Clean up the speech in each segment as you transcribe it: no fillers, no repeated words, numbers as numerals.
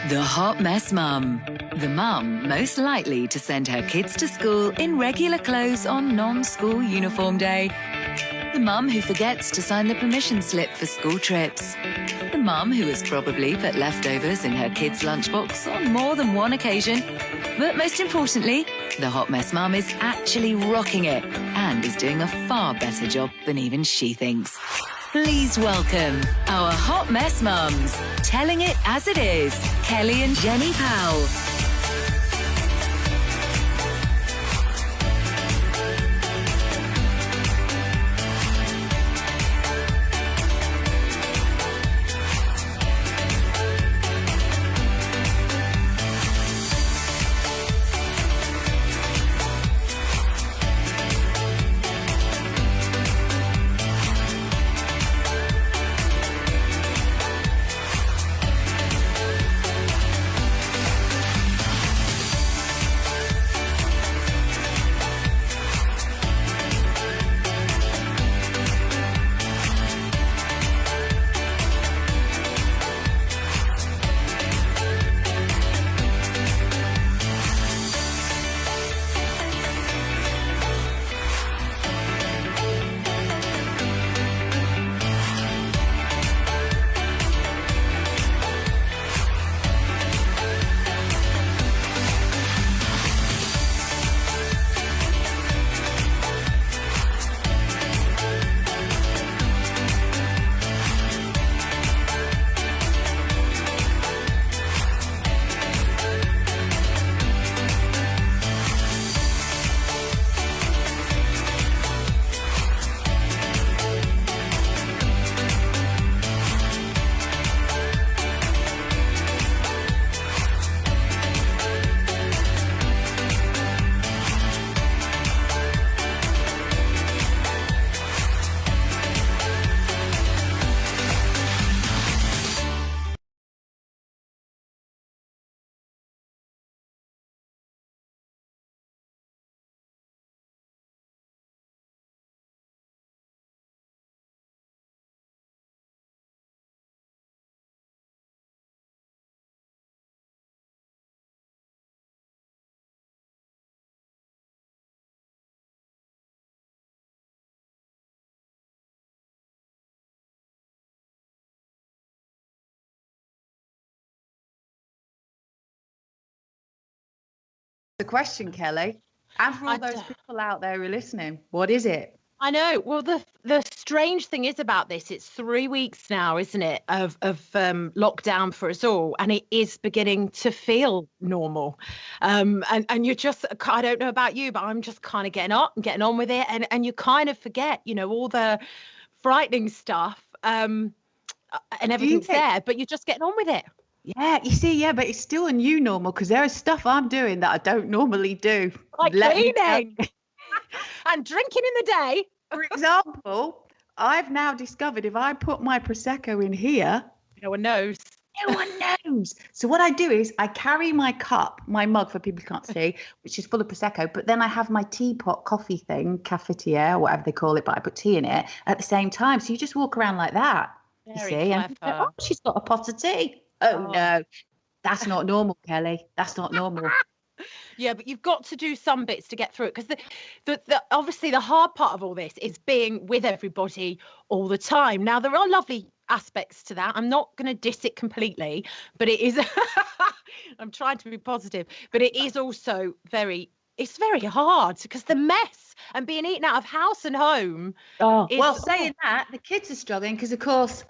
The hot mess mum. The mum most likely to send her kids to school in regular clothes on non-school uniform day. The mum who forgets to sign the permission slip for school trips. The mum who has probably put leftovers in her kids' lunchbox on more than one occasion. But most importantly, the hot mess mum is actually rocking it and is doing a far better job than even she thinks. Please welcome our hot mess mums, telling it as it is, Kelly and Jenny Powell. The question, Kelly, and for all those people out there who are listening, what is it? I know. Well, the strange thing is about this, it's 3 weeks now, isn't it, of lockdown for us all, and it is beginning to feel normal. And you're just, I don't know about you, but I'm just kind of getting up and getting on with it, and you kind of forget, all the frightening stuff, and everything's there, but you're just getting on with it. Yeah, you see, but it's still a new normal because there is stuff I'm doing that I don't normally do. Like cleaning and drinking in the day. For example, I've now discovered if I put my Prosecco in here, no one knows. No one knows. So what I do is I carry my cup, my mug for people who can't see, which is full of Prosecco, but then I have my teapot coffee thing, cafetiere, whatever they call it, but I put tea in it at the same time. So you just walk around like that. Very you see, clever. and she's got a pot of tea. Oh no, that's not normal, Kelly. That's not normal. Yeah, but you've got to do some bits to get through it, because the obviously the hard part of all this is being with everybody all the time. Now, there are lovely aspects to that. I'm not going to diss it completely, but it is I'm trying to be positive, but it is also it's very hard because the mess and being eaten out of house and home. Saying that, the kids are struggling because, of course,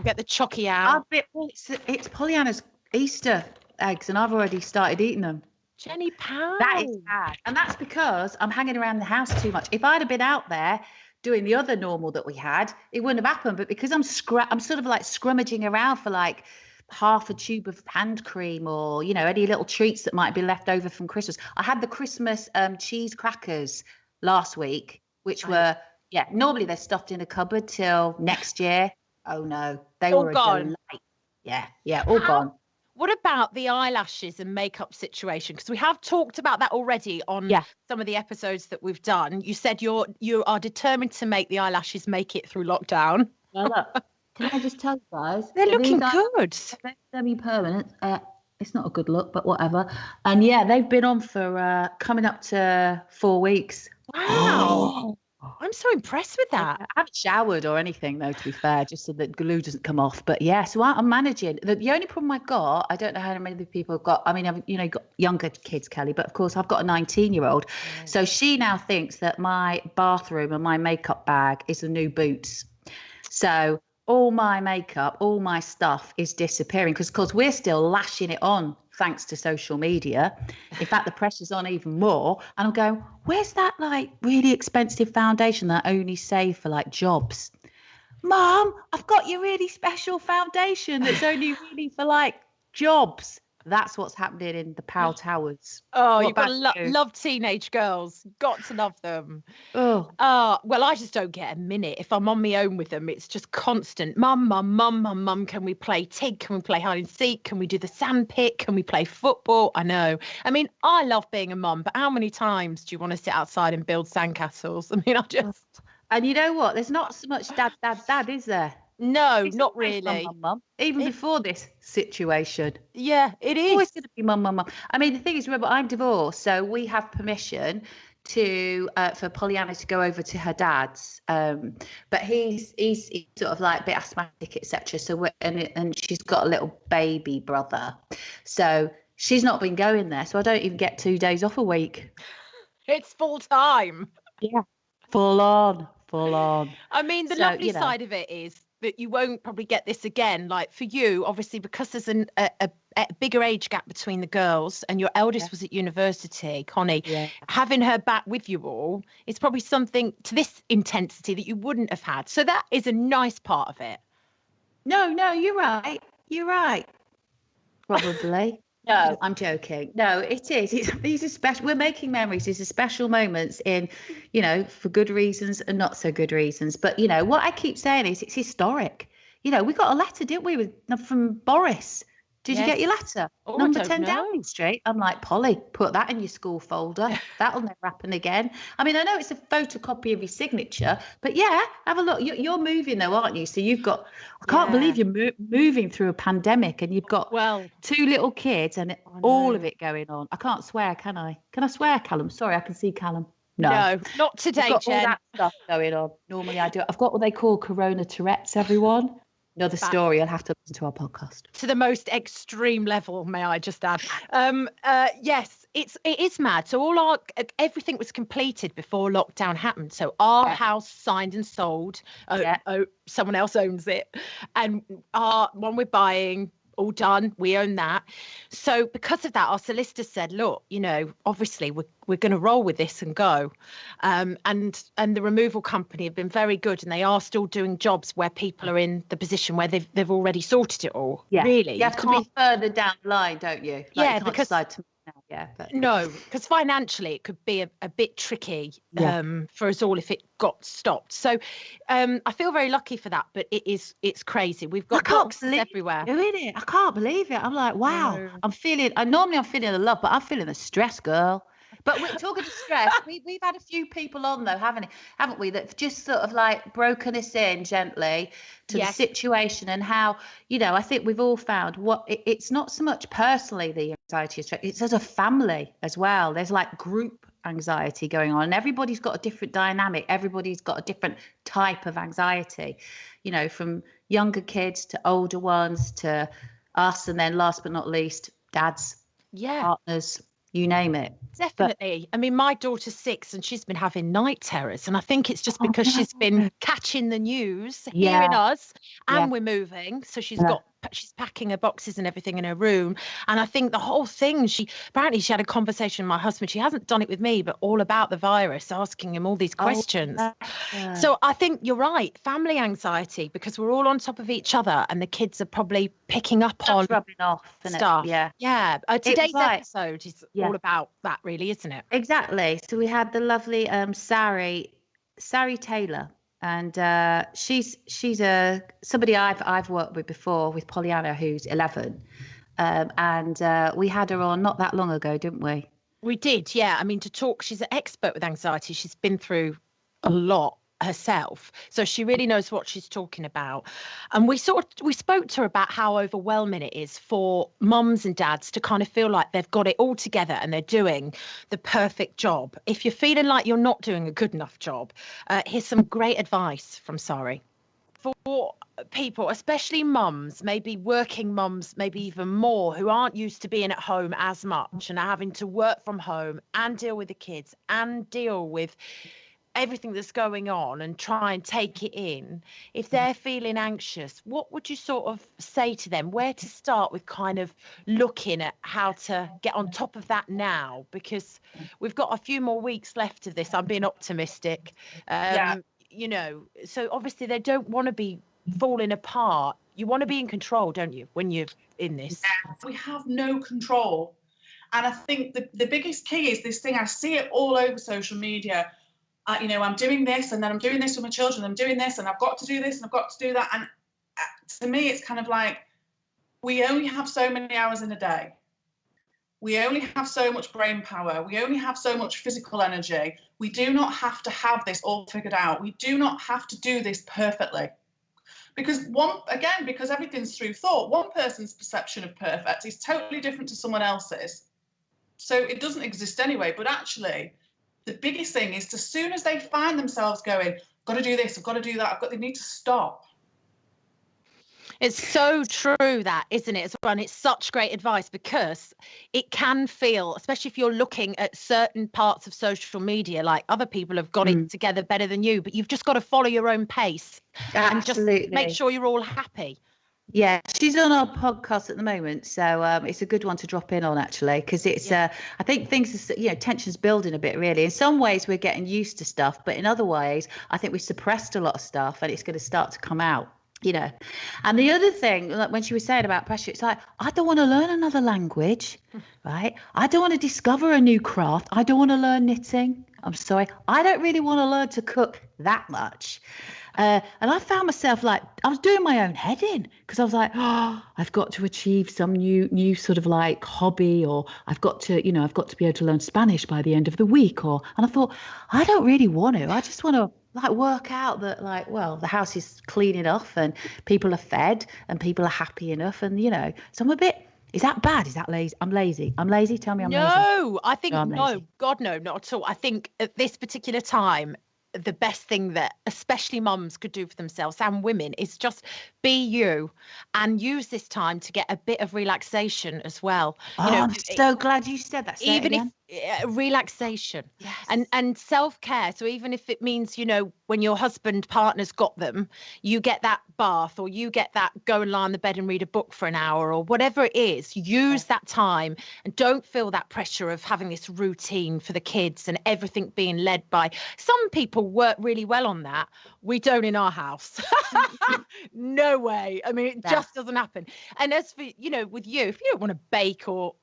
get the chocky out. It's Pollyanna's Easter eggs, and I've already started eating them. Jenny Powell. That is bad. And that's because I'm hanging around the house too much. If I'd have been out there doing the other normal that we had, it wouldn't have happened. But because I'm sort of like scrummaging around for like half a tube of hand cream or, any little treats that might be left over from Christmas. I had the Christmas cheese crackers last week, which were, normally they're stuffed in a cupboard till next year. Oh no, they were gone. Yeah, all gone. What about the eyelashes and makeup situation? Because we have talked about that already on some of the episodes that we've done. You said you are determined to make the eyelashes make it through lockdown. Well, look, Can I just tell you guys? They're that looking these good. are semi-permanent. It's not a good look, but whatever. And yeah, they've been on for coming up to 4 weeks. Wow. I'm so impressed with that. I haven't showered or anything, though, to be fair, just so that glue doesn't come off. But yeah, so I'm managing. The only problem I've got, I don't know how many people have got. I mean, I've got younger kids, Kelly, but of course I've got a 19-year-old. So she now thinks that my bathroom and my makeup bag is the new Boots. So all my makeup, all my stuff is disappearing because, of course, we're still lashing it on thanks to social media. In fact, the pressure's on even more. And I'm going, where's that like really expensive foundation that I only save for like jobs? Mom, I've got your really special foundation that's only really for like jobs. That's what's happening in the Powell Towers. Oh, What you've got to about you? love teenage girls. Got to love them. Oh, Well, I just don't get a minute. If I'm on my own with them, it's just constant. Mum, mum, mum, mum, mum. Can we play tig? Can we play hide and seek? Can we do the sandpit? Can we play football? I know. I mean, I love being a mum, but how many times do you want to sit outside and build sandcastles? I mean, I just. and you know what? There's not so much dad, dad, dad, is there? No, It's not always really. mum, mum, mum. Even before this situation. Yeah, it is. Always going to be mum, mum, mum. I mean, the thing is, remember, I'm divorced, so we have permission to for Pollyanna to go over to her dad's. But he's sort of like a bit asthmatic, etc. So and she's got a little baby brother, so she's not been going there. So I don't even get 2 days off a week. It's full time. Yeah, full on, full on. I mean, the So, lovely side of it is that you won't probably get this again. Like for you, obviously, because there's a bigger age gap between the girls and your eldest was at university, Connie, having her back with you all is probably something to this intensity that you wouldn't have had. So that is a nice part of it. No, you're right. You're right. Probably. No, I'm joking. No, it is. These are special. We're making memories. These are special moments for good reasons and not so good reasons. But, what I keep saying is it's historic. We got a letter, didn't we, from Boris? Did you get your letter? Oh, Number 10 Downing Street. I'm like, Polly, put that in your school folder. That'll never happen again. I mean, I know it's a photocopy of your signature, but yeah, have a look. You're moving though, aren't you? So you've got, I can't believe you're moving through a pandemic and you've got 2 little kids and all of it going on. I can't swear, can I? Can I swear, Callum? Sorry, I can see Callum. No, not today, I've got Jen. all that stuff going on. Normally I do. I've got what they call Corona Tourette's, everyone. Another story. I'll have to listen to our podcast. To the most extreme level, may I just add? Yes, it is mad. So everything was completed before lockdown happened. So our house signed and sold. Someone else owns it, and our one we're buying. All done. We own that. So because of that, our solicitor said, look, obviously we're going to roll with this and go. And the removal company have been very good, and they are still doing jobs where people are in the position where they've already sorted it all. Yeah. Really. You have to be further down the line, don't you? Like, yeah, you can't because decide to now, but no, because financially it could be a bit tricky for us all if it got stopped. So I feel very lucky for that, but it's crazy. We've got boxes everywhere. Doing it. I can't believe it. I'm like, wow. No. I'm feeling the love, but I'm feeling the stress, girl. But we're talking to stress. We've had a few people on though, haven't we? That just sort of like broken us in gently to the situation and how, I think we've all found it's not so much personally the anxiety stress, it's as a family as well. There's like group anxiety going on, and everybody's got a different dynamic. Everybody's got a different type of anxiety, from younger kids to older ones to us, and then last but not least, dads, partners. You name it. Definitely. I mean, my daughter's 6 and she's been having night terrors. And I think it's just because she's been catching the news, hearing us, and we're moving. So she's packing her boxes and everything in her room. And I think the whole thing, she had a conversation with my husband. She hasn't done it with me, but all about the virus, asking him all these questions. So I think you're right. Family anxiety, because we're all on top of each other and the kids are probably picking up on rubbing off stuff. Yeah. Today's episode is all about that, really, isn't it? Exactly. So we had the lovely Sari Taylor. And she's somebody I've worked with before, with Pollyanna, who's 11, and we had her on not that long ago, didn't we? We did, yeah. I mean, to talk, she's an expert with anxiety. She's been through a lot herself, so she really knows what she's talking about. And we spoke to her about how overwhelming it is for mums and dads to kind of feel like they've got it all together and they're doing the perfect job. If you're feeling like you're not doing a good enough job, here's some great advice from Sari. For people, especially mums, maybe working mums, maybe even more, who aren't used to being at home as much and are having to work from home and deal with the kids and deal with everything that's going on and try and take it in, if they're feeling anxious, what would you sort of say to them? Where to start with kind of looking at how to get on top of that now? Because we've got a few more weeks left of this. I'm being optimistic. You know, so obviously they don't want to be falling apart. You want to be in control, don't you, when you're in this? We have no control. And I think the biggest key is this thing. I see it all over social media. You know, I'm doing this and then I'm doing this with my children. I'm doing this and I've got to do this and I've got to do that. And to me, it's kind of like, we only have so many hours in a day. We only have so much brain power. We only have so much physical energy. We do not have to have this all figured out. We do not have to do this perfectly. Because because everything's through thought, one person's perception of perfect is totally different to someone else's. So it doesn't exist anyway. But actually, the biggest thing is, as soon as they find themselves going, I've got to do this, I've got to do that, they need to stop. It's so true, that, isn't it? And it's such great advice, because it can feel, especially if you're looking at certain parts of social media, like other people have got it together better than you, but you've just got to follow your own pace. Absolutely. And just make sure you're all happy. Yeah, she's on our podcast at the moment, so it's a good one to drop in on, actually, because it's I think things are, tension's building a bit, really. In some ways we're getting used to stuff, but in other ways I think we suppressed a lot of stuff and it's going to start to come out, And the other thing, like when she was saying about pressure, it's like, I don't want to learn another language, right? I don't want to discover a new craft. I don't want to learn knitting. I'm sorry, I don't really want to learn to cook that much. And I found myself like, I was doing my own head in, because I was like, I've got to achieve some new sort of like hobby, or I've got to be able to learn Spanish by the end of the week. And I thought, I don't really want to. I just want to like work out that, like, well, the house is clean enough and people are fed and people are happy enough. And, so I'm a bit, is that bad? Is that lazy? I'm lazy. Tell me I'm lazy. No, I think, no, God, no, not at all. I think at this particular time, the best thing that especially mums could do for themselves, and women, is just be you and use this time to get a bit of relaxation as well. I'm so glad you said that. Even if relaxation, yes. and self-care. So even if it means, when your partner's got them, you get that bath, or you get that go and lie on the bed and read a book for an hour, or whatever it is, use that time, and don't feel that pressure of having this routine for the kids and everything being led by. Some people work really well on that. We don't in our house. No way. I mean, it just doesn't happen. And as for, with you, if you don't want to bake or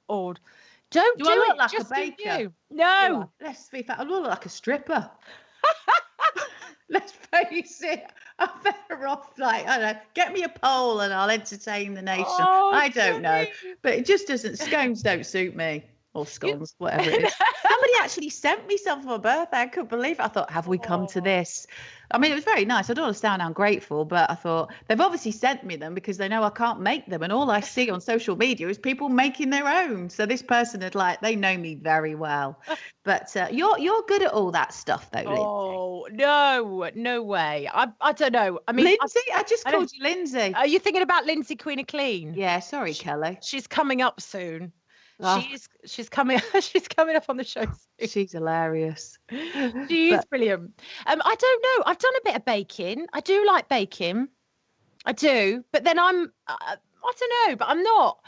don't do I look it. like Just a baker? you. No. Let's be fair. I look like a stripper. Let's face it. I'm better off, like, I don't know, get me a pole and I'll entertain the nation. I don't know. But it just doesn't, scones don't suit me. Or scones, whatever it is. Somebody actually sent me some for my birthday. I couldn't believe it. I thought, have we come to this? I mean, it was very nice. I don't want to sound ungrateful, but I thought they've obviously sent me them because they know I can't make them. And all I see on social media is people making their own. So this person had they know me very well. But you're good at all that stuff, though, Lindsay. Oh, no way. I don't know. I mean, Lindsay? I just called you Lindsay. Are you thinking about Lindsay, Queen of Clean? Yeah, sorry, Kelly. She's coming up soon. Oh. She's coming up on the show soon. She's hilarious. She is brilliant. I don't know. I've done a bit of baking. I do like baking. I do. But then I don't know, but I'm not.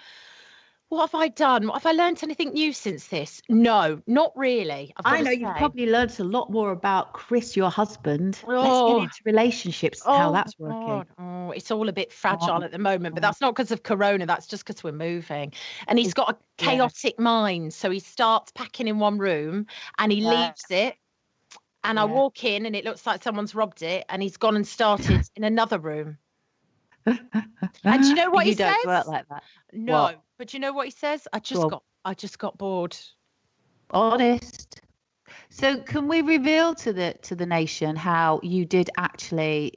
What have I done? Have I learned anything new since this? No, not really. I know you've probably learned a lot more about Chris, your husband. Let's get into relationships, how that's working. Oh, it's all a bit fragile at the moment, but that's not because of Corona. That's just because we're moving. And he's got a chaotic mind. So he starts packing in one room and he leaves it. And I walk in and it looks like someone's robbed it. And he's gone and started in another room. And do you know what he says? You don't work like that. No, what? But you know what he says? I just got bored. Honest. So can we reveal to the nation how you did actually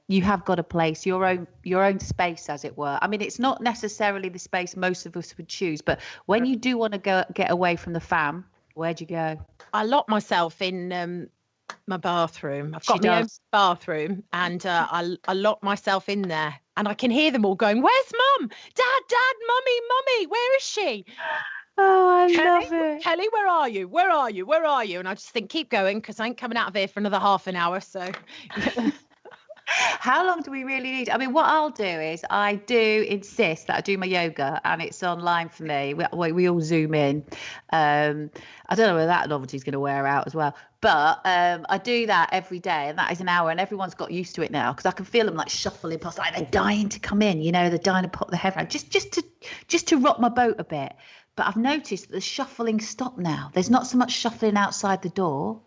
you have got a place, your own space, as it were? I mean, it's not necessarily the space most of us would choose, but when you do want to get away from the fam, where'd you go? I lock myself in my bathroom. I've got my own bathroom, and I lock myself in there, and I can hear them all going, "Where's Mum? Dad, Mummy, where is she?" Oh, I Kelly, love it. Kelly, where are you? Where are you? Where are you? And I just think, keep going, because I ain't coming out of here for another half an hour. So How long do we really need? I mean, what I'll do is I do insist that I do my yoga, and it's online for me. We all Zoom in. I don't know whether that novelty is going to wear out as well, but I do that every day, and that is an hour, and everyone's got used to it now, because I can feel them like shuffling past, like they're dying to come in, they're dying to pop their head around, just to rock my boat a bit. But I've noticed that the shuffling stopped now. There's not so much shuffling outside the door,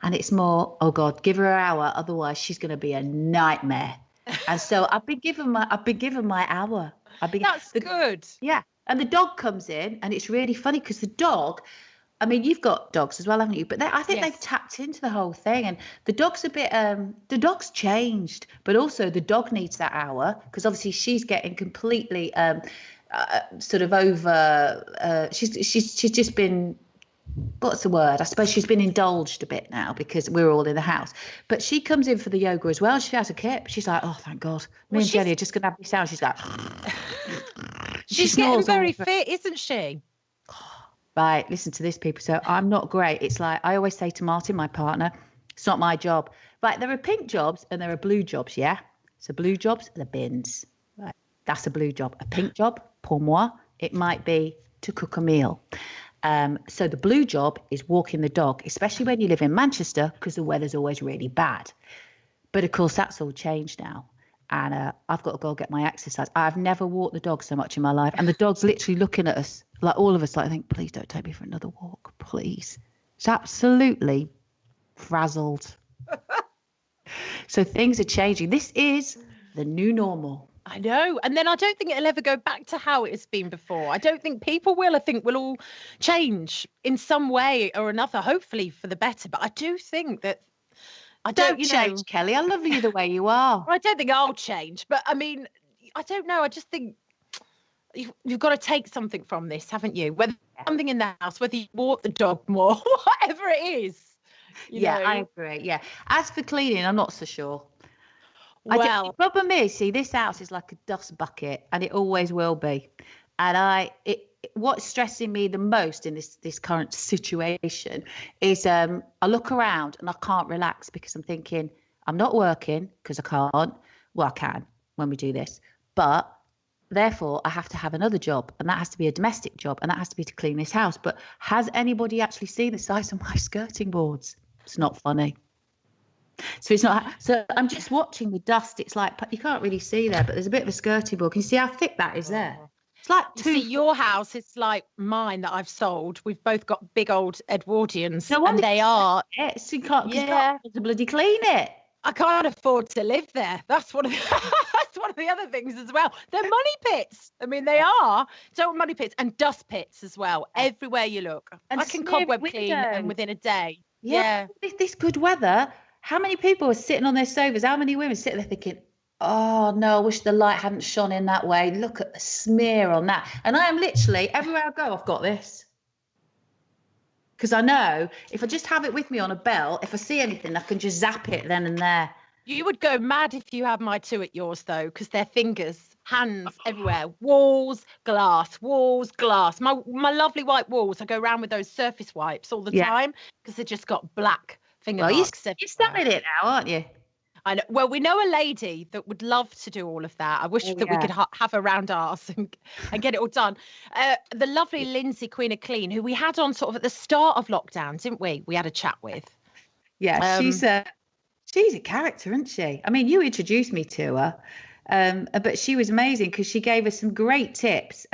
and it's more, oh God, give her an hour, otherwise she's going to be a nightmare. And so I've been given my hour. That's good. Yeah, and the dog comes in, and it's really funny because the dog. I mean, you've got dogs as well, haven't you? But I think they've tapped into the whole thing, and the dog's a bit. The dog's changed, but also the dog needs that hour, because obviously she's getting completely. Sort of over she's just been, what's the word, I suppose she's been indulged a bit now because we're all in the house, but she comes in for the yoga as well. She has a kip. She's like, oh thank God, me and Jenny are just gonna have this sound. She's like she's getting very fit, isn't she? Right, listen to this, people. So I'm not great. It's like I always say to Martin, my partner, it's not my job. Right, there are pink jobs and there are blue jobs. Yeah, so blue jobs are the bins. Right, that's a blue job. A pink job, pour moi, it might be to cook a meal. So the blue job is walking the dog, especially when you live in Manchester, because the weather's always really bad. But of course, that's all changed now. And I've got to go get my exercise. I've never walked the dog so much in my life. And the dog's literally looking at us, like all of us, like, I think, please don't take me for another walk, please. It's absolutely frazzled. So things are changing. This is the new normal. I know. And then I don't think it'll ever go back to how it has been before. I don't think people will. I think we'll all change in some way or another, hopefully for the better. But I do think that Don't change, Kelly. I love you the way you are. I don't think I'll change. But I mean, I don't know. I just think you've got to take something from this, haven't you? Whether something in the house, whether you walk the dog more, whatever it is. You know? I agree. Yeah. As for cleaning, I'm not so sure. Well, the problem is, see, this house is like a dust bucket, and it always will be. And what's stressing me the most in this current situation is I look around and I can't relax, because I'm thinking I'm not working because I can't. Well, I can when we do this, but therefore I have to have another job, and that has to be a domestic job, and that has to be to clean this house. But has anybody actually seen the size of my skirting boards? It's not funny. So it's not. So I'm just watching the dust. It's like you can't really see there, but there's a bit of a skirting board. Can you see how thick that is there? It's like see, your house is like mine that I've sold. We've both got big old Edwardians, no, and they are. So you can't to bloody clean it. I can't afford to live there. That's one of the other things as well. They're money pits. I mean, they are total money pits, and dust pits as well. Everywhere you look, and I can cobweb clean and within a day. Yeah. This good weather. How many people are sitting on their sofas? How many women sitting there thinking, oh no, I wish the light hadn't shone in that way. Look at the smear on that. And I am literally, everywhere I go, I've got this. Because I know if I just have it with me on a belt, if I see anything, I can just zap it then and there. You would go mad if you had my two at yours, though, because they're fingers, hands everywhere. Walls, glass. My lovely white walls, I go around with those surface wipes all the time, because they've just got black finger marks. You're selling it now, aren't you? I know. Well, we know a lady that would love to do all of that. I wish that we could have her round ours and get it all done. The lovely Lindsay, Queen of Clean, who we had on sort of at the start of lockdown, didn't we? We had a chat with. Yeah, she's a character, isn't she? I mean, you introduced me to her, but she was amazing because she gave us some great tips,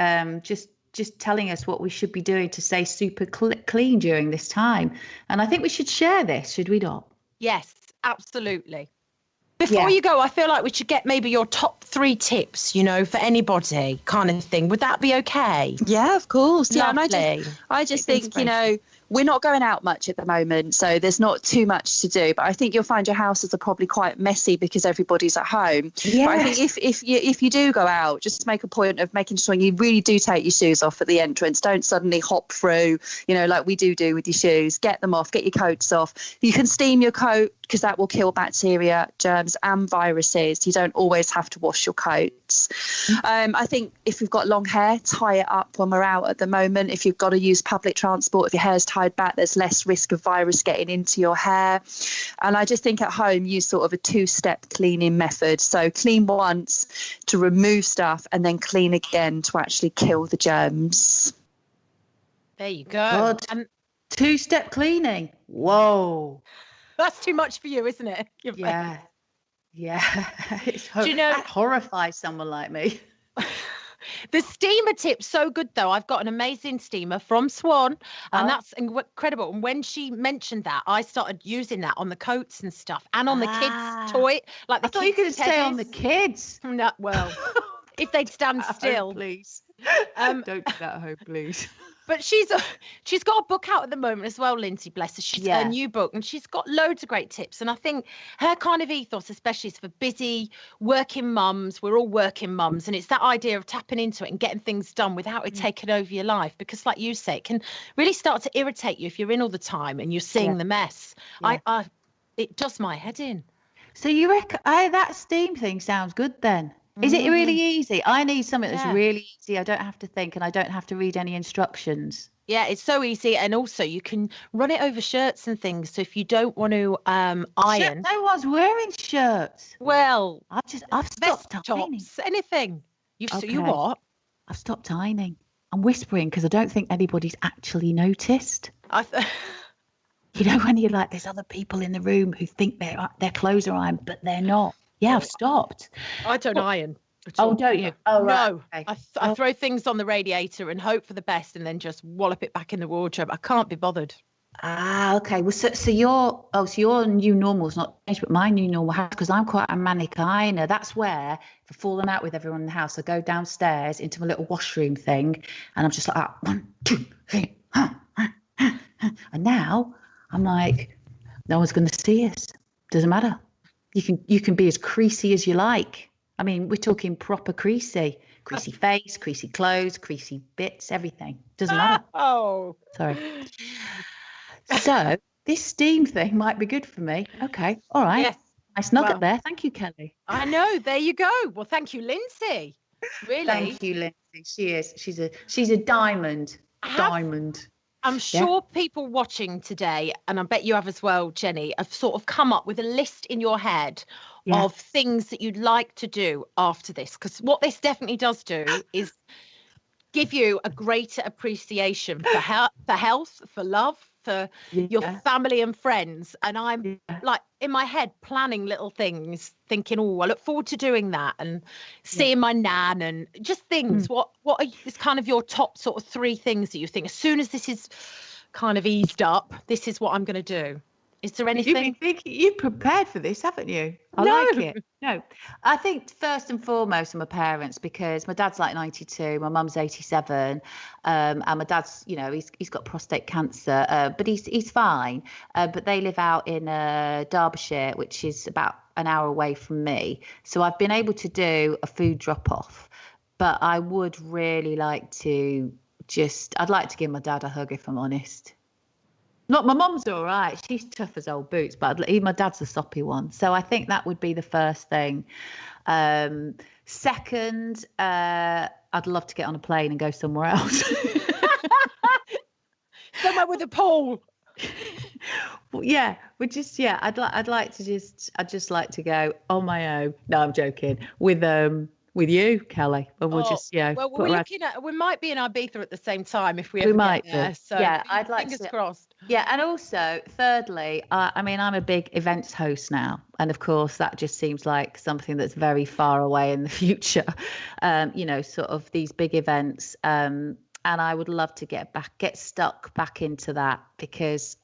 just telling us what we should be doing to stay super clean during this time. And I think we should share this, should we not? Yes, absolutely. Before you go, I feel like we should get maybe your top 3 tips, for anybody kind of thing. Would that be okay? Yeah, of course. Yeah, lovely. and I just think, We're not going out much at the moment, so there's not too much to do. But I think you'll find your houses are probably quite messy because everybody's at home. Yeah. But I think if you do go out, just make a point of making sure you really do take your shoes off at the entrance. Don't suddenly hop through, like we do with your shoes. Get them off, get your coats off. You can steam your coat because that will kill bacteria, germs and viruses. You don't always have to wash your coats. I think if you've got long hair, tie it up when we're out at the moment. If you've got to use public transport, if your hair's tied back, there's less risk of virus getting into your hair. And I just think at home, use sort of a 2-step cleaning method. So clean once to remove stuff and then clean again to actually kill the germs. There you go. God. And 2-step cleaning. Whoa. that's too much for you, isn't it? Yeah. It's Do you know- that horrifies someone like me. The steamer tip's so good, though. I've got an amazing steamer from Swan, and that's incredible. And when she mentioned that, I started using that on the coats and stuff, and on the kids' toy. Like I thought you were going to say on the kids. No, well, if they'd stand still, please. Don't do that at home, please. But she's got a book out at the moment as well, Lindsay, bless her. She's a new book, and she's got loads of great tips. And I think her kind of ethos, especially, is for busy working mums. We're all working mums, and it's that idea of tapping into it and getting things done without it taking over your life. Because, like you say, it can really start to irritate you if you're in all the time and you're seeing the mess. Yeah. It does my head in. So you reckon that steam thing sounds good then? Is it really easy? I need something that's really easy. I don't have to think and I don't have to read any instructions. Yeah, it's so easy. And also you can run it over shirts and things. So if you don't want to iron. No one's wearing shirts. Well, I've stopped ironing. Tops, anything. You what? I've stopped ironing. I'm whispering because I don't think anybody's actually noticed. You know, when you're like, there's other people in the room who think their clothes are ironed, but they're not. Yeah, I've stopped. I don't iron. Oh, don't you? Oh, right. No. Okay. I throw things on the radiator and hope for the best and then just wallop it back in the wardrobe. I can't be bothered. Ah, okay. Well, so your new normal's not changed, but my new normal has, because I'm quite a manic ironer. That's where, if I've fallen out with everyone in the house, I go downstairs into my little washroom thing, and I'm just like, 1, 2, 3, and now I'm like, no one's going to see us. Doesn't matter. You can be as creasy as you like. I mean, we're talking proper creasy face, creasy clothes, creasy bits, everything. Doesn't matter. Oh, sorry. So this steam thing might be good for me. Okay, all right. Yes. Nice nugget there. Thank you, Kelly. I know. There you go. Well, thank you, Lindsay. Really. Thank you, Lindsay. She is. She's a diamond. Diamond. I'm sure people watching today, and I bet you have as well, Jenny, have sort of come up with a list in your head of things that you'd like to do after this. Because what this definitely does do is give you a greater appreciation for health, for love, for your family and friends. And I'm like in my head planning little things, thinking, oh, I look forward to doing that and seeing my nan and just things. What is kind of your top sort of 3 things that you think, as soon as this is kind of eased up, this is what I'm going to do? Is there anything? You prepared for this, haven't you? I like it. No, I think first and foremost, I'm my parents, because my dad's like 92, my mum's 87, and my dad's, he's got prostate cancer, but he's fine. But they live out in Derbyshire, which is about an hour away from me. So I've been able to do a food drop off, but I would really like to I'd like to give my dad a hug, if I'm honest. Not my mum's all right. She's tough as old boots, but my dad's the soppy one. So I think that would be the first thing. Second, I'd love to get on a plane and go somewhere else. Somewhere with a pool. Well, I'd like to go on my own. No, I'm joking. With you, Kelly, and we'll Well, we're looking at. We might be in Ibiza at the same time if we ever might get there. be. So I'd like fingers crossed. Yeah, and also, thirdly, I'm a big events host now, and of course, that just seems like something that's very far away in the future. Sort of these big events, and I would love to get stuck back into that, because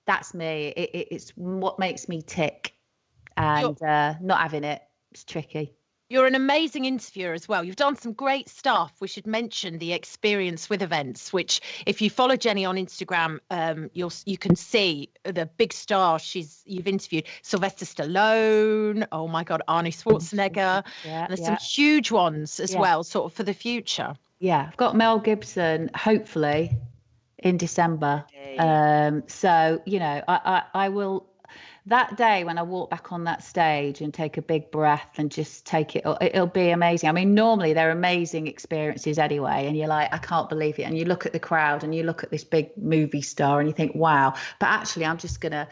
that's me. It's what makes me tick, and not having it's tricky. You're an amazing interviewer as well. You've done some great stuff. We should mention the Experience with events, which if you follow Jenny on Instagram, you can see the big stars you've interviewed. Sylvester Stallone, oh my God, Arnie Schwarzenegger. Yeah, and there's some huge ones as well, sort of for the future. Yeah, I've got Mel Gibson, hopefully, in December. So, you know, I will, that day when I walk back on that stage and take a big breath and just take it'll be amazing. I mean, normally they're amazing experiences anyway, and you're like, I can't believe it. And you look at the crowd and you look at this big movie star and you think, wow. But actually, I'm gonna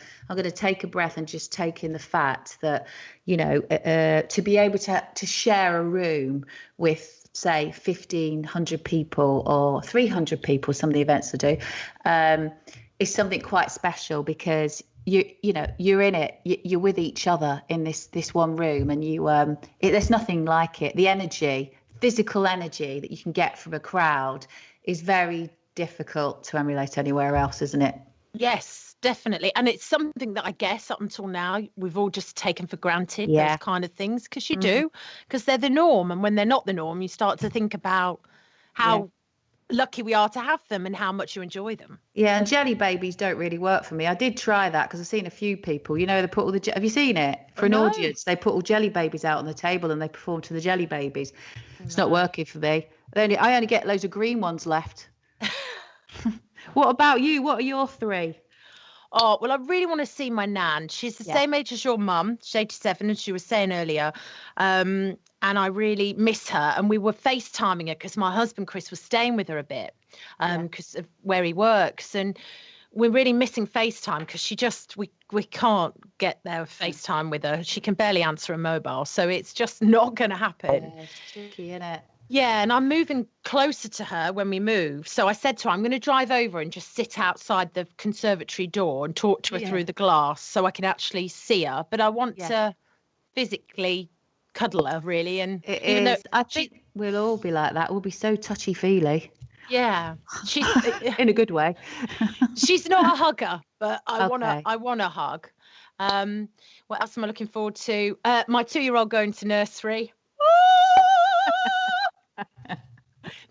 take a breath and just take in the fact that, you know, to be able to share a room with, say, 1,500 people or 300 people, some of the events I do, is something quite special, because you know, you're in it, you're with each other in this one room, and there's nothing like it. The energy, physical energy that you can get from a crowd is very difficult to emulate anywhere else, isn't it? Yes, definitely. And it's something that I guess up until now we've all just taken for granted, those kind of things, because you do, because they're the norm. And when they're not the norm, you start to think about how lucky we are to have them and how much you enjoy them. Yeah, and jelly babies don't really work for me. I did try that because I've seen a few people, you know, they put all the, have you seen it? For an audience, they put all jelly babies out on the table and they perform to the jelly babies. It's not working for me. I only get loads of green ones left. What about you? What are your three? Oh, well, I really want to see my nan. She's the same age as your mum. She's 87, as she was saying earlier. And I really miss her. And we were FaceTiming her because my husband, Chris, was staying with her a bit because of where he works. And we're really missing FaceTime because we can't get there FaceTime with her. She can barely answer a mobile. So it's just not going to happen. Yeah, it's tricky, isn't it? Yeah, and I'm moving closer to her when we move. So I said to her, I'm going to drive over and just sit outside the conservatory door and talk to her through the glass so I can actually see her. But I want to physically cuddle her, really. And I think we'll all be like that. We'll be so touchy-feely. Yeah, she's in a good way. She's not a hugger, but I want a hug. What else am I looking forward to? My 2-year-old going to nursery.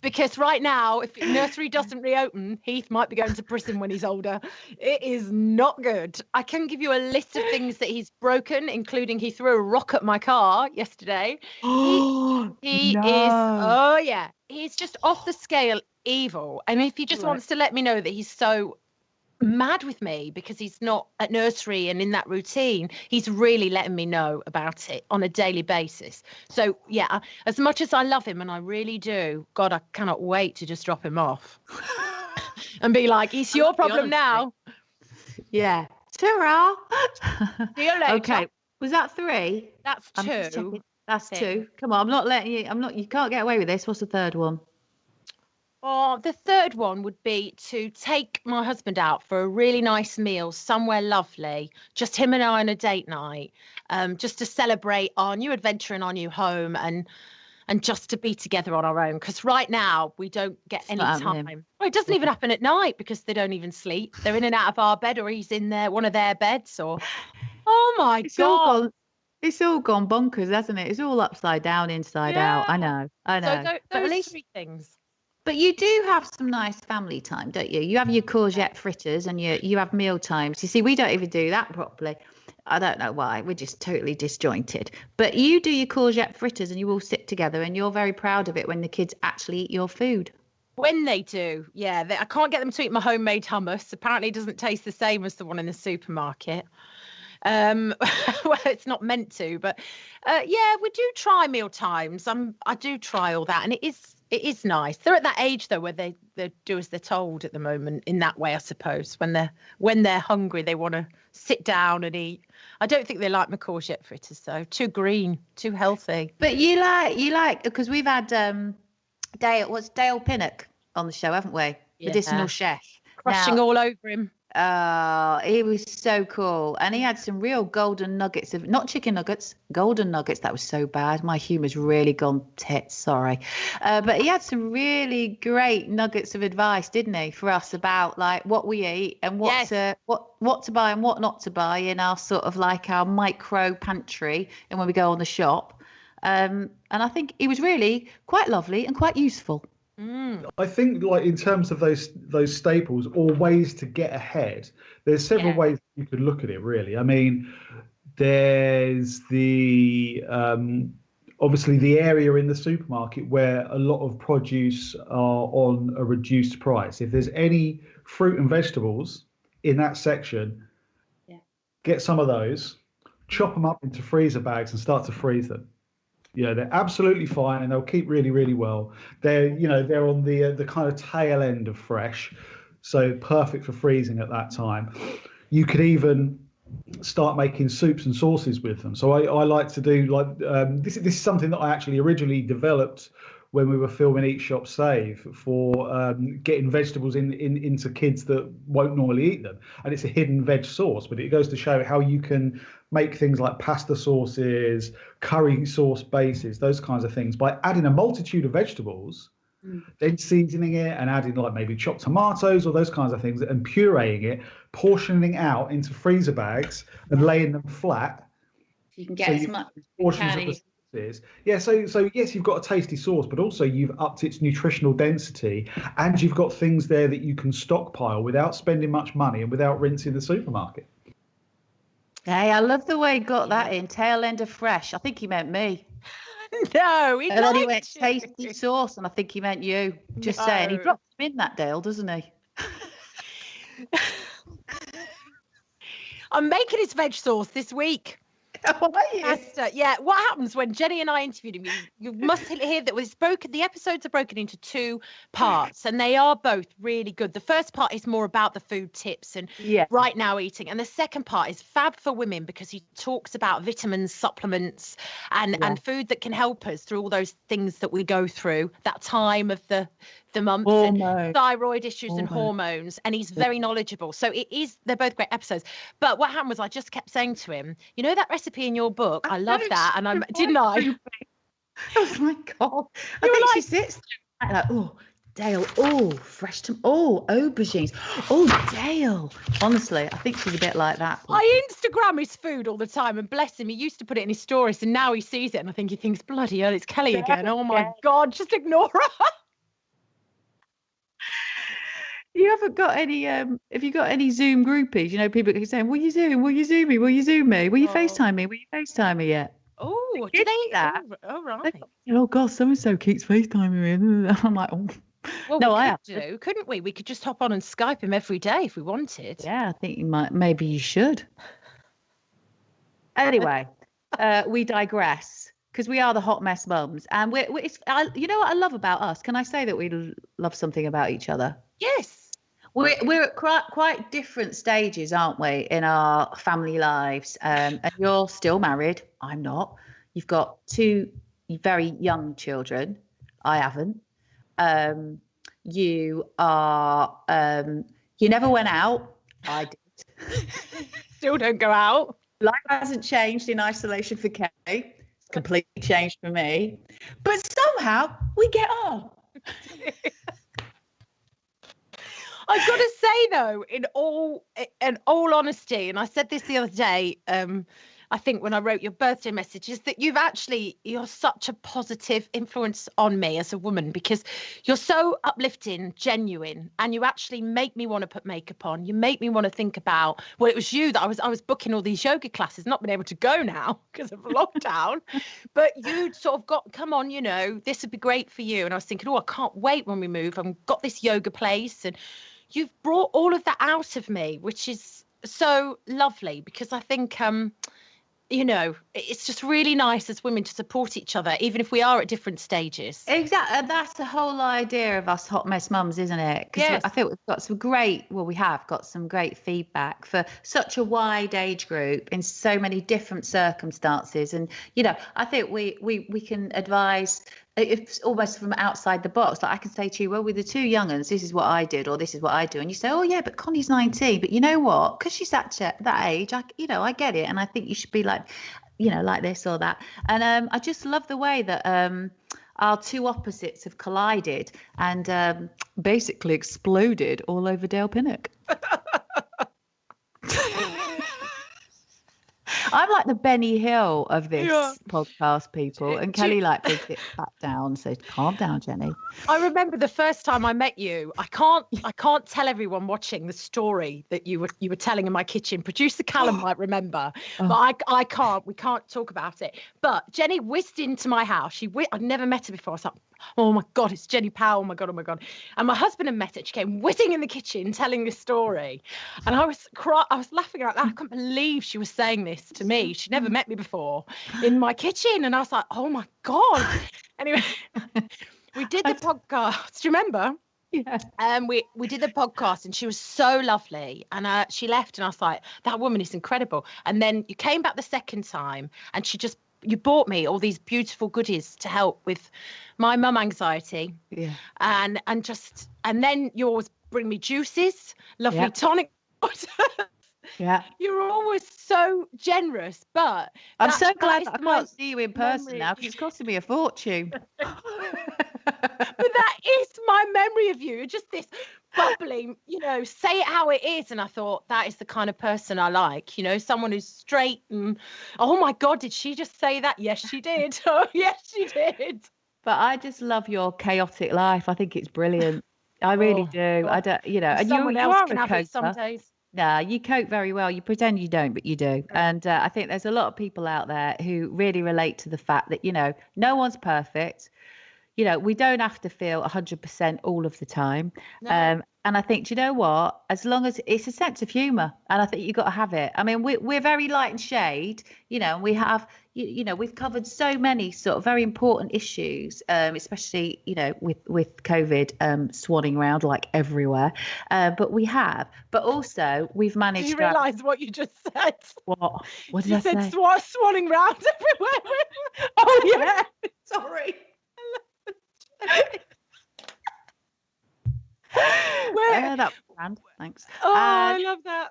Because right now, if nursery doesn't reopen, Heath might be going to prison when he's older. It is not good. I can give you a list of things that he's broken, including he threw a rock at my car yesterday. He is, he's just off the scale evil. And if he just wants to let me know that he's so mad with me because he's not at nursery and in that routine, he's really letting me know about it on a daily basis. So yeah, as much as I love him, and I really do, God, I cannot wait to just drop him off and be like, it's your problem now. Yeah. Ta-ra. See you later. Okay. Was that 3? That's 2. That's 2. Come on, I'm not letting you. You can't get away with this. What's the third one? Oh, the third one would be to take my husband out for a really nice meal somewhere lovely, just him and I on a date night, just to celebrate our new adventure and our new home, and just to be together on our own. Because right now we don't get any time. Well, it doesn't even happen at night because they don't even sleep. They're in and out of our bed, or he's in one of their beds. Or oh my God. It's all gone bonkers, hasn't it? It's all upside down, inside out. I know. So those 3 things. But you do have some nice family time, don't you? You have your courgette fritters and you have meal times. You see, we don't even do that properly. I don't know why. We're just totally disjointed. But you do your courgette fritters and you all sit together, and you're very proud of it when the kids actually eat your food. When they do, yeah. I can't get them to eat my homemade hummus. Apparently it doesn't taste the same as the one in the supermarket. Well, it's not meant to, but yeah, we do try meal times. I do try all that, and it is nice. They're at that age though where they do as they're told at the moment, in that way, I suppose. When they're hungry, they want to sit down and eat. I don't think they like my courgette fritters though. Too green, too healthy. But you like because we've had Dale Pinnock on the show, haven't we? Medicinal chef. Crushing all over him. He was so cool, and he had some real golden nuggets of, not chicken nuggets, golden nuggets. That was so bad. My humour's really gone tits, sorry. But he had some really great nuggets of advice, didn't he, for us about like what we eat and what to buy and what not to buy in our sort of like our micro pantry, and when we go on the shop. And I think it was really quite lovely and quite useful. I think, like, in terms of those staples or ways to get ahead, there's several ways you could look at it, really. I mean, there's the obviously the area in the supermarket where a lot of produce are on a reduced price. If there's any fruit and vegetables in that section, get some of those, chop them up into freezer bags and start to freeze them. They're absolutely fine, and they'll keep really, really well. They're on the kind of tail end of fresh, so perfect for freezing at that time. You could even start making soups and sauces with them. So I like to do this is something that I actually originally developed when we were filming Eat Shop Save for getting vegetables into kids that won't normally eat them. And it's a hidden veg sauce, but it goes to show how you can make things like pasta sauces, curry sauce bases, those kinds of things by adding a multitude of vegetables, then seasoning it and adding like maybe chopped tomatoes or those kinds of things and pureeing it, portioning out into freezer bags and laying them flat. You can get as much portions of the sauces. So yes, you've got a tasty sauce, but also you've upped its nutritional density, and you've got things there that you can stockpile without spending much money and without rinsing the supermarket. Hey, I love the way he got that in. Tail end of fresh. I think he meant me. No, and then he went tasty sauce, and I think he meant you. Just saying. He drops him in that, Dale, doesn't he? I'm making his veg sauce this week. Oh, are you? Yeah, what happens when Jenny and I interviewed him? You must hear that the episodes are broken into 2 parts, and they are both really good. The first part is more about the food tips and right now eating, and the second part is fab for women because he talks about vitamins, supplements, and food that can help us through all those things that we go through that time of the months, and thyroid issues and hormones, and he's very knowledgeable. So they're both great episodes. But what happened was I just kept saying to him, you know that recipe in your book? I love that. And didn't I? Oh my God. I think she sits there like, oh, Dale, fresh aubergines. Oh, Dale. Honestly, I think she's a bit like that. I Instagram his food all the time, and bless him, he used to put it in his stories, and now he sees it, and I think he thinks, bloody hell, it's Kelly again. Oh my God, just ignore her. You haven't got any have you got any Zoom groupies? People keep saying, will you Zoom? Will you Zoom me? Will you Zoom me? Will you FaceTime me? Will you FaceTime me yet? Oh, do they that? Oh, right. Oh God, so-and-so keeps FaceTiming me. I'm like, oh. Well, no, I have to, couldn't we? We could just hop on and Skype him every day if we wanted. Yeah, I think maybe you should. Anyway, we digress. Because we are the hot mess mums, and you know what I love about us? Can I say that we love something about each other? Yes. We're at quite different stages, aren't we, in our family lives? And you're still married. I'm not. You've got 2 very young children. I haven't. You are. You never went out. I did. Still don't go out. Life hasn't changed in isolation for Kay. It's completely changed for me. But somehow we get on. I've got to say though, in all honesty, and I said this the other day, I think when I wrote your birthday message, is that you're such a positive influence on me as a woman, because you're so uplifting, genuine, and you actually make me want to put makeup on. You make me want to think about, well, it was you that I was booking all these yoga classes, not been able to go now because of lockdown, but you sort of got, come on, this would be great for you. And I was thinking, I can't wait when we move. I've got this yoga place, and you've brought all of that out of me, which is so lovely, because I think, it's just really nice as women to support each other, even if we are at different stages. Exactly. And that's the whole idea of us hot mess mums, isn't it? Because I think we have got some great feedback for such a wide age group in so many different circumstances. And, I think we can advise. It's almost from outside the box. Like I can say to you, well, with the 2 young uns, this is what I did, or this is what I do. And you say, oh yeah, but Connie's 19. But you know what? Because she's that age, I get it. And I think you should be like, like this or that. And I just love the way that our 2 opposites have collided and basically exploded all over Dale Pinnock. I'm like the Benny Hill of this podcast, people, and Kelly like brings it back down. So calm down, Jenny. I remember the first time I met you. I can't tell everyone watching the story that you were telling in my kitchen. Producer Callum might remember, but I can't. We can't talk about it. But Jenny whizzed into my house. I'd never met her before. I was like, oh my God, it's Jenny Powell. Oh my God, oh my God. And my husband had met her. She came whizzing in the kitchen telling this story. And I was laughing out loud. I couldn't believe she was saying this to me. She'd never met me before in my kitchen. And I was like, oh my God. Anyway, we did the podcast. Do you remember? Yeah. We did the podcast and she was so lovely. And she left and I was like, that woman is incredible. And then you came back the second time and you bought me all these beautiful goodies to help with my mum anxiety. Yeah. And then you always bring me juices, lovely tonic water. Yeah. You're always so generous, but I'm so glad that I can't see you in person now because it's costing me a fortune. But that is my memory of you. You're just this bubbly, say it how it is. And I thought that is the kind of person I like, someone who's straight and, oh my God, did she just say that? Yes, she did. Oh, yes, she did. But I just love your chaotic life. I think it's brilliant. I really do. God. I don't, and someone you else are can a have it some coper. days. Nah, you cope very well. You pretend you don't, but you do. And I think there's a lot of people out there who really relate to the fact that, no one's perfect. We don't have to feel 100% all of the time. No. And I think, do you know what? As long as it's a sense of humour, and I think you've got to have it. I mean, we're very light and shade, and we have, we've covered so many sort of very important issues, especially, with COVID swanning around like everywhere. But also we've managed. Do you realise what you just said? What did you I say? said swanning round everywhere. Oh yeah, sorry. That brand. Thanks. Oh, I love that.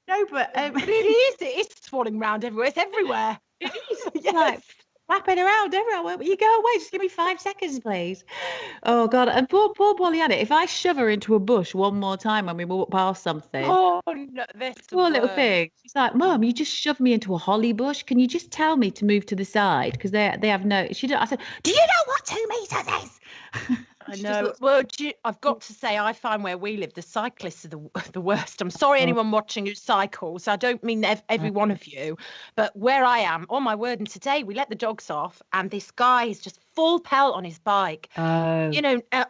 No, but it is swanning round everywhere. It's everywhere. It is. Yes. Like, flapping around everywhere. You go away. Just give me 5 seconds, please. Oh God! And poor Pollyanna. If I shove her into a bush one more time when we walk past something. Oh no, this poor little thing. She's like, Mum, you just shoved me into a holly bush. Can you just tell me to move to the side? Because they have no. I said, do you know what 2 meters is? I know. Well, I've got to say, I find where we live, the cyclists are the worst. I'm sorry, anyone watching who cycles. I don't mean every one of you, but where I am, oh my word! And today we let the dogs off, and this guy is just full pelt on his bike. Oh.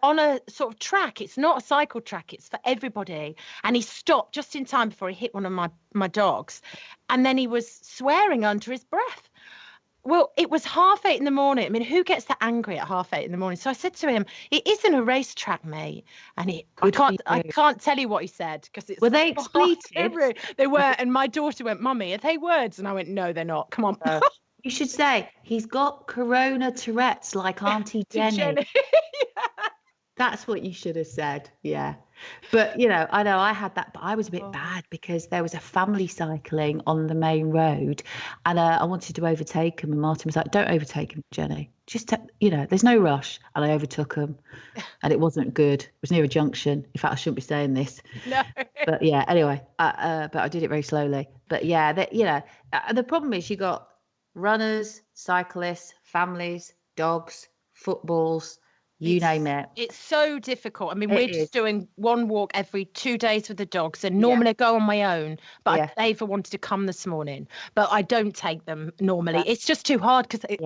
On a sort of track. It's not a cycle track. It's for everybody. And he stopped just in time before he hit one of my dogs, and then he was swearing under his breath. Well, it was 8:30 in the morning. I mean, who gets that angry at 8:30 in the morning? So I said to him, "It isn't a racetrack, mate." And I can't tell you what he said because it's. Were they expletive? They were, and my daughter went, "Mummy, are they words?" And I went, "No, they're not. Come on." You should say he's got Corona Tourette's like Auntie Jenny. Yeah. That's what you should have said. Yeah. But, I know I had that, but I was a bit bad because there was a family cycling on the main road and I wanted to overtake him. And Martin was like, don't overtake him, Jenny. Just, there's no rush. And I overtook him and it wasn't good. It was near a junction. In fact, I shouldn't be saying this. No. But yeah, anyway, but I did it very slowly. But yeah, the problem is you got runners, cyclists, families, dogs, footballs, you name it. It's so difficult. I mean, we're just doing one walk every 2 days with the dogs, and normally I go on my own. But Ava wanted to come this morning, but I don't take them normally. It's just too hard because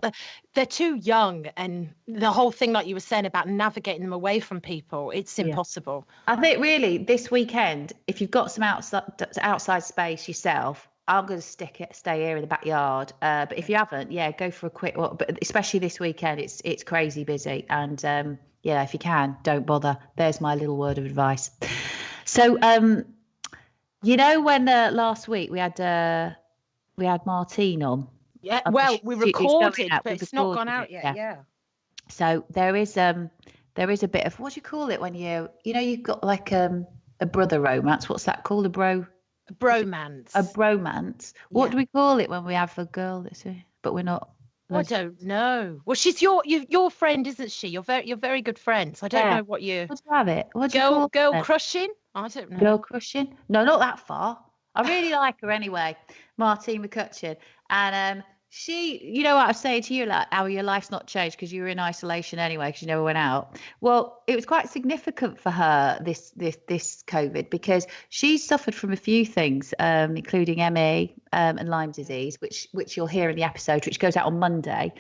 they're too young, and the whole thing, like you were saying about navigating them away from people, it's impossible. I think really this weekend, if you've got some outside space yourself, I'm going to stay here in the backyard. But if you haven't, go for a quick walk. But especially this weekend, it's crazy busy. And if you can, don't bother. There's my little word of advice. So, when last week we had Martine on. Yeah. Well, we recorded, but it's not gone out yet. Yeah. So there is a bit of, what do you call it when you've got like a brother romance? What's that called? A bromance. A bromance. What do we call it when we have a girl that's but we're not? I don't know. Well, she's your friend, isn't she? You're very good friends. I don't know what you. What do you have it? What do you call girl crushing? I don't know. Girl crushing? No, not that far. I really like her anyway, Martine McCutcheon. And she, you know what I was saying to you, like how your life's not changed because you were in isolation anyway because you never went out. Well, it was quite significant for her this COVID because she suffered from a few things, including ME and Lyme disease, which you'll hear in the episode, which goes out on Monday.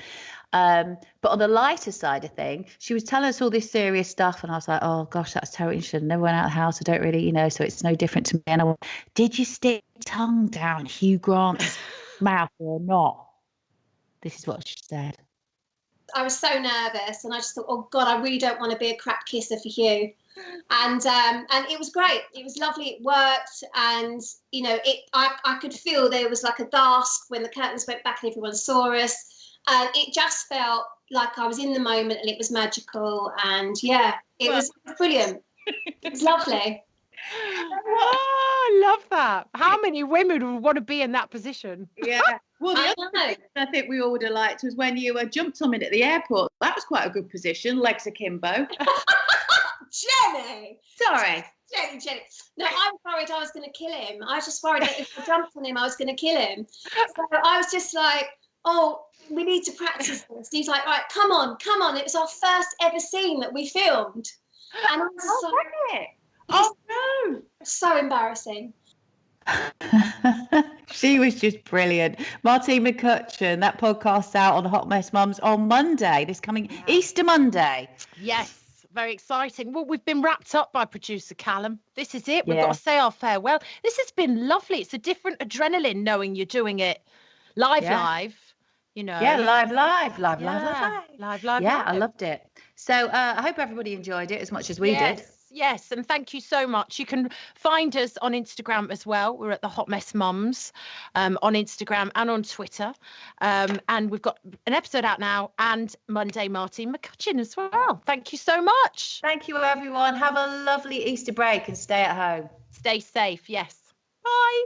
But on the lighter side of thing, she was telling us all this serious stuff, and I was like, "Oh gosh, that's terrible. You should have never went out of the house. I don't really, so it's no different to me." And I went, "Did you stick your tongue down Hugh Grant's mouth or not?" This is what she said. I was so nervous, and I just thought, "Oh God, I really don't want to be a crap kisser for Hugh." And it was great. It was lovely. It worked, and I could feel there was like a gasp when the curtains went back and everyone saw us. It just felt like I was in the moment, and it was magical. And it was brilliant. It was lovely. Oh, I love that. How many women would want to be in that position? Yeah. Well, the other thing I think we all would have liked was when you jumped on me at the airport. That was quite a good position, legs akimbo. Jenny! Sorry. Jenny. No, I was worried I was going to kill him. I was just worried that if I jumped on him, I was going to kill him. So I was just like, "Oh, we need to practice this." And he's like, "Right, come on. It was our first ever scene that we filmed." And I was just Oh no! So embarrassing. She was just brilliant. Martine McCutcheon, that podcast's out on the Hot Mess Mums on Monday, this coming Easter Monday. Yes, very exciting. Well, we've been wrapped up by producer Callum. This is it. We've got to say our farewell. This has been lovely. It's a different adrenaline knowing you're doing it live. Yeah, live. Yeah, I loved it. So I hope everybody enjoyed it as much as we did. Yes, and thank you so much. You can find us on Instagram as well. We're at the Hot Mess Mums on Instagram and on Twitter. And we've got an episode out now, and Monday, Martine McCutcheon as well. Thank you so much. Thank you, everyone. Have a lovely Easter break and stay at home. Stay safe. Yes. Bye.